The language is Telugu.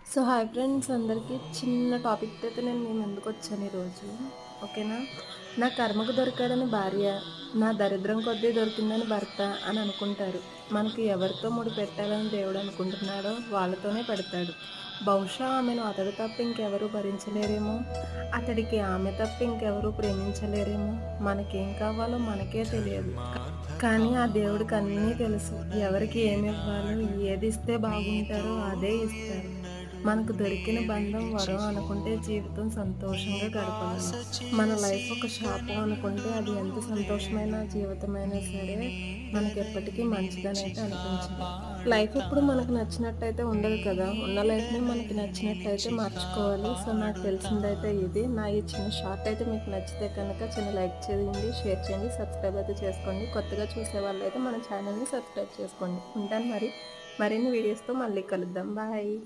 సో హాయ్ ఫ్రెండ్స్ అందరికీ చిన్న టాపిక్‌తో అయితే నేను మీ ముందుకొచ్చాను ఈరోజు. ఓకేనా? నా కర్మకు దొరికాడని భార్య, నా దరిద్రం కొద్దీ దొరికిందని భర్త అని అనుకుంటారు. మనకి ఎవరితో ముడిపెట్టాలని దేవుడు అనుకుంటున్నాడో వాళ్ళతోనే పెడతాడు. బహుశా ఆమెను అతడు తప్ప ఇంకెవరు భరించలేరేమో, అతడికి ఆమె తప్ప ఇంకెవరు ప్రేమించలేరేమో, మనకేం కావాలో మనకే తెలియదు. కానీ ఆ దేవుడికి అన్నీ తెలుసు. ఎవరికి ఏమివ్వాలో, ఏదిస్తే బాగుంటారో అదే ఇస్తారు. మనకు దొరికిన బంధం వరం అనుకుంటే జీవితం సంతోషంగా గడపగలం. మన లైఫ్ ఒక శాపం అనుకుంటే అది ఎంత సంతోషమైన జీవితమైనా సరే మనకెప్పటికీ మంచిదనైతే అనిపించదు. లైఫ్ ఎప్పుడు మనకు నచ్చినట్టయితే ఉండదు కదా! ఉన్న లైఫ్‌ని మనకి నచ్చినట్టయితే మార్చుకోవాలి. సో, నాకు తెలిసిందైతే ఇది. నా ఈ చిన్న షార్ట్ అయితే మీకు నచ్చితే కనుక చిన్న లైక్ చేయండి, షేర్ చేయండి, సబ్స్క్రైబ్ అయితే చేసుకోండి. కొత్తగా చూసేవాళ్ళైతే మన ఛానల్‌ని సబ్స్క్రైబ్ చేసుకోండి. ఉంటాను మరి. మరిన్ని వీడియోస్‌తో మళ్ళీ కలుద్దాం. బాయ్.